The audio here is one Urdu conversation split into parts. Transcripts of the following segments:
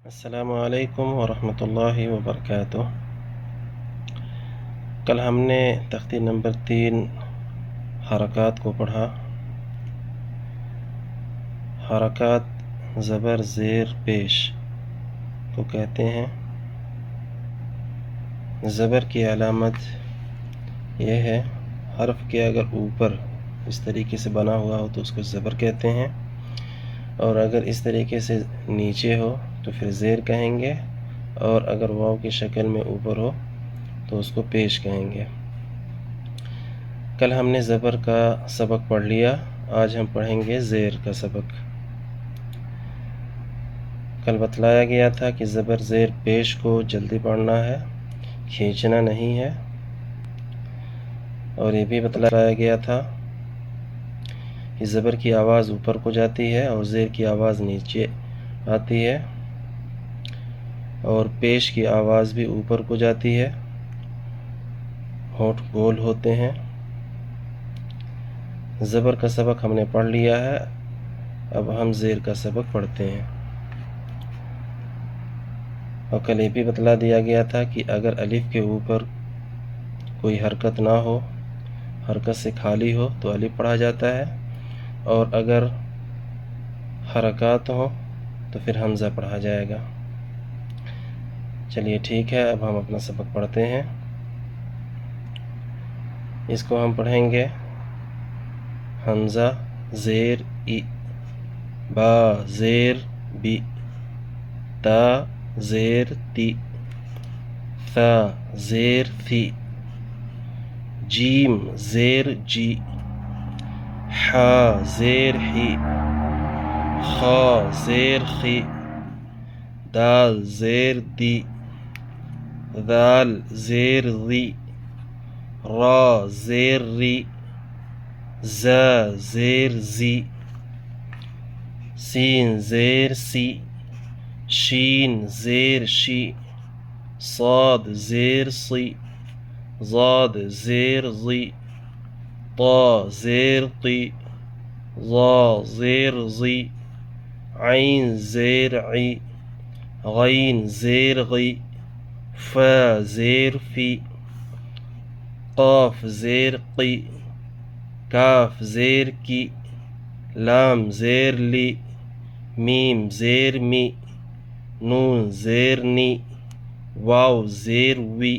السلام علیکم ورحمۃ اللہ وبرکاتہ۔ کل ہم نے تختی نمبر 3 حرکات کو پڑھا۔ حرکات زبر زیر پیش کو کہتے ہیں۔ زبر کی علامت یہ ہے، حرف کے اگر اوپر اس طریقے سے بنا ہوا ہو تو اس کو زبر کہتے ہیں، اور اگر اس طریقے سے نیچے ہو تو پھر زیر کہیں گے، اور اگر واو کی شکل میں اوپر ہو تو اس کو پیش کہیں گے۔ کل ہم نے زبر کا سبق پڑھ لیا، آج ہم پڑھیں گے زیر کا سبق۔ کل بتلایا گیا تھا کہ زبر زیر پیش کو جلدی پڑھنا ہے، کھینچنا نہیں ہے، اور یہ بھی بتلایا گیا تھا کہ زبر کی آواز اوپر کو جاتی ہے اور زیر کی آواز نیچے آتی ہے، اور پیش کی آواز بھی اوپر کو جاتی ہے، ہونٹ گول ہوتے ہیں۔ زبر کا سبق ہم نے پڑھ لیا ہے، اب ہم زیر کا سبق پڑھتے ہیں۔ اور کل یہ بھی بتلا دیا گیا تھا کہ اگر الف کے اوپر کوئی حرکت نہ ہو، حرکت سے خالی ہو تو الف پڑھا جاتا ہے، اور اگر حرکات ہوں تو پھر حمزہ پڑھا جائے گا۔ چلیے ٹھیک ہے، اب ہم اپنا سبق پڑھتے ہیں۔ اس کو ہم پڑھیں گے حمزہ زیر ای، با زیر بی، تا زیر تی، ثا زیر ثی، جیم زیر جی، حا زیر حی، خا زیر خی، دال زیر دی، ذال زیر ذی، را زیر ری، زا زیر زی، سین زیر سی، شین زیر شی، صاد زیر صی، ضاد زیر ضی، طا زیر طی، ظا زیر ظی، عین زیر عی، غین زیر غی، فا زیر فی، قاف زیر قی، کاف زیر کی، لام زیر لی، میم زیر می، نون زیر نی، واو زیر وی،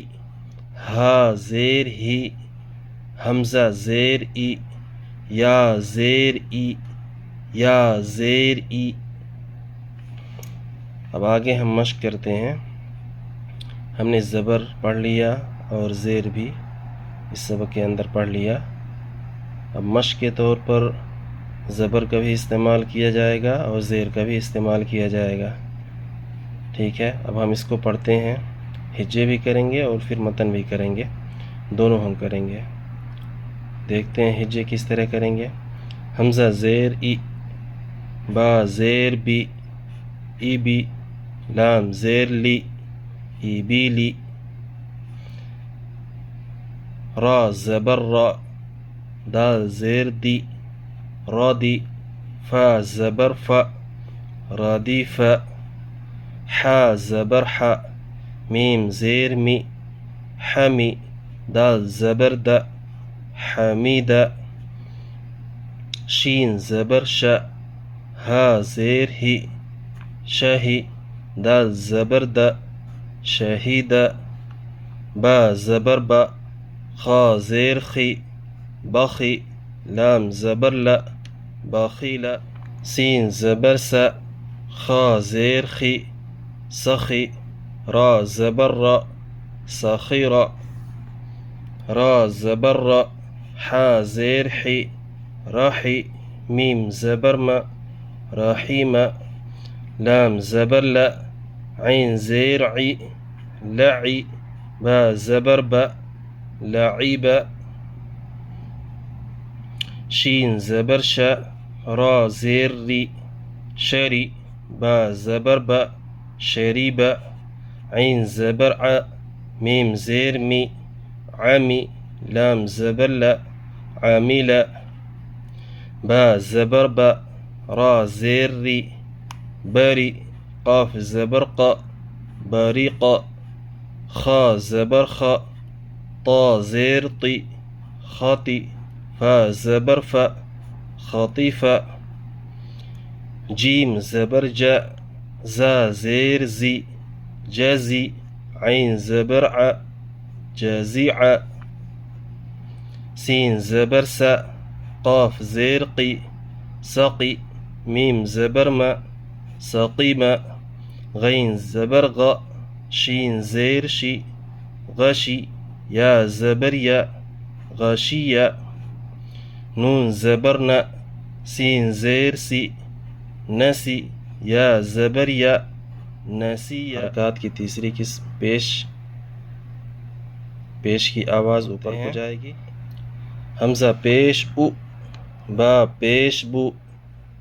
ہا زیر ہی، حمزہ زیر ای، یا زیر ای، یا زیر ای۔ اب آگے ہم مشق کرتے ہیں۔ ہم نے زبر پڑھ لیا اور زیر بھی اس سبق کے اندر پڑھ لیا۔ اب مشق کے طور پر زبر کا بھی استعمال کیا جائے گا اور زیر کا بھی استعمال کیا جائے گا، ٹھیک ہے۔ اب ہم اس کو پڑھتے ہیں، ہجے بھی کریں گے اور پھر متن بھی کریں گے، دونوں ہم کریں گے۔ دیکھتے ہیں ہجے کس طرح کریں گے۔ حمزہ زیر ای، با زیر بی، ای بی، لام زیر لی، ای بی لی، را زبر را، دال زیر دی، را دی، فا زبر فا، را دی فا، حا زبر حا، میم زیر می، حمی، دال زبر دا، حمیدہ، شین زبر شا، ہا زیر ہی، شہی، دال زبر دا، شہیدہ، با زبر با، خا زیر خی، بخی، لام زبر لا، باخیلا، سین زبر سا، خا زیر خی، سخی، را زبر را، سخیرا، را زبر را، حا زیر حی، راحی، میم زبر ما، راحیما، لام زبر لا، عین زیر عی، لعی، با زبر با، لعیبا، شین زبر شا، را زیر ری، شری، با زبر با، شریبا، عین زبر ع، میم زیر می، عمی، لام زبر لا، عاملا، با زبر با، را زیر ری، بری، قاف زبر ق باریق خا زبر خ طا زیر طی خاطی فا زبر ف خاطیف جیم زبر جا زا زیر زی جازی عين زبر ع جازيع سين زبر س قاف زير قي سقي ميم زبر ما سقيم غين زبر غ شين زير شي غشي يا زبر يا غاشية نون زبر ن سين زير سي نسي يا زبر يا نسية حرکات کی تیسری قسم پیش کی آواز اوپر ہو جائے گی. حمزہ پیش او با پیش بو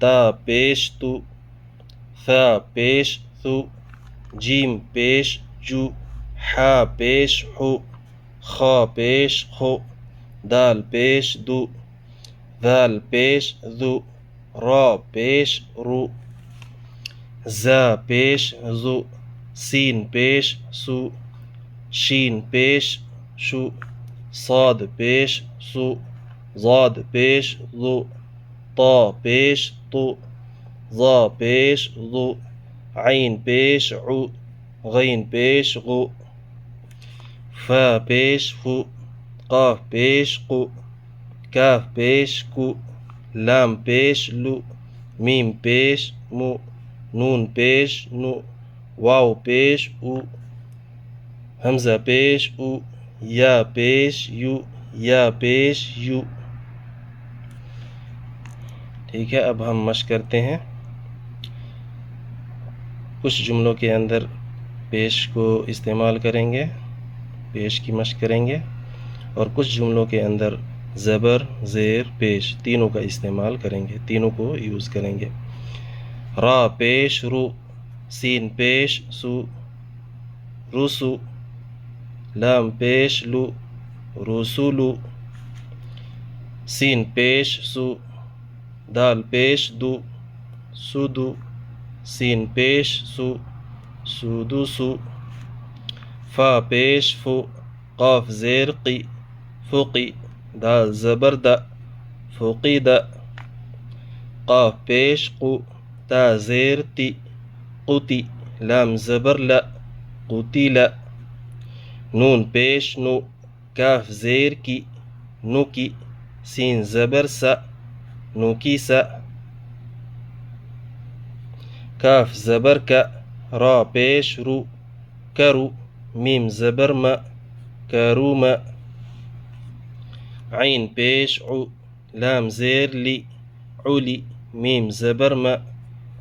تا پیش تو ثا پیش ثو جیم پیش جو حا پیش حو خا پیش خو دال پیش دو ذال پیش ذو را پیش رو زا پیش زو سین پیش سو شین پیش شو صاد پیش سو ضاد پیش ضو طا پیش طو ظا پیش ضو عین پیش عو غین پیش غو فا پیش فو قاف پیش قو کاف پیش کو لام پیش لو میم پیش مو نون پیش نو واو پیش او حمزہ پیش او یا پیش یو یا پیش یو. ٹھیک ہے، اب ہم مشق کرتے ہیں. کچھ جملوں کے اندر پیش کو استعمال کریں گے، پیش کی مشق کریں گے، اور کچھ جملوں کے اندر زبر زیر پیش تینوں کا استعمال کریں گے، تینوں کو یوز کریں گے. را پیش رو سین پیش سو رسو لام پیش لو رسولو سین پیش سو دال پیش دو سودو سین پیش سو سودوسو فا پیش فو قاف زیر قی فقی دال زبر دا فقید قاف پیش قو تا زیر تی قتی لام زبر لا قتیل نون پیش نو کاف زیر کی نو کی سین زبر سا نو کی سا کاف زبر کا را پیش رو کرو میم زبر ما کروم عین پیش عو لام زیر لی علی میم زبر ما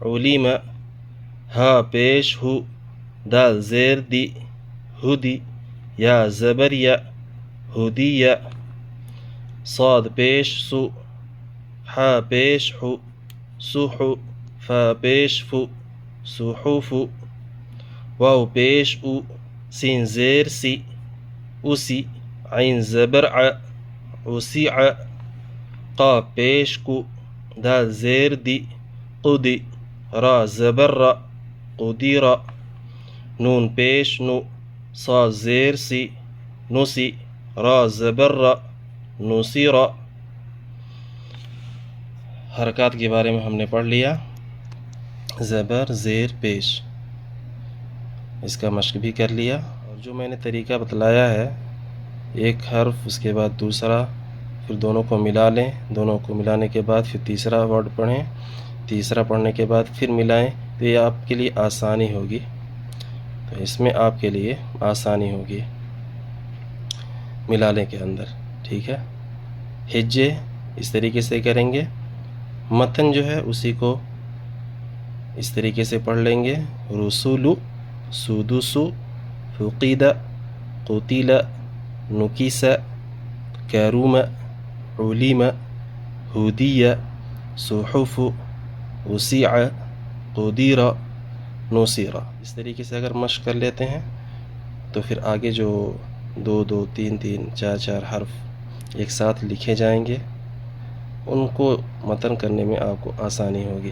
علیم ہا پیش ہو دال زیر دی ہدی یا زبر یا ہدیہ صاد پیش سو حا پیش حو سحو فا پیش فو سحوف واو پیش او سین زیر سی اسی عین زبر ع عسیع قاف پیش کو دال زیر دی قدی را زبر را قدیر نون پیش نو صا زیر سی نسی را زبر را نصیر. حرکات کے بارے میں ہم نے پڑھ لیا. زبر زیر پیش اس کا مشق بھی کر لیا، اور جو میں نے طریقہ بتلایا ہے، ایک حرف اس کے بعد دوسرا، پھر دونوں کو ملا لیں، دونوں کو ملانے کے بعد پھر تیسرا ورڈ پڑھیں، تیسرا پڑھنے کے بعد پھر ملائیں، تو یہ آپ کے لیے آسانی ہوگی. تو اس میں آپ کے لیے آسانی ہوگی ملانے کے اندر. ٹھیک ہے، ہجے اس طریقے سے کریں گے، متن جو ہے اسی کو اس طریقے سے پڑھ لیں گے. رسولو سودوسو فقید قتیل نکیس کروم علیم ہدیہ صحف وسیع قدیر نصیر. اس طریقے سے اگر مشق کر لیتے ہیں تو پھر آگے جو 2 2 3 3 4 4 حرف ایک ساتھ لکھے جائیں گے، ان کو متن کرنے میں آپ کو آسانی ہوگی.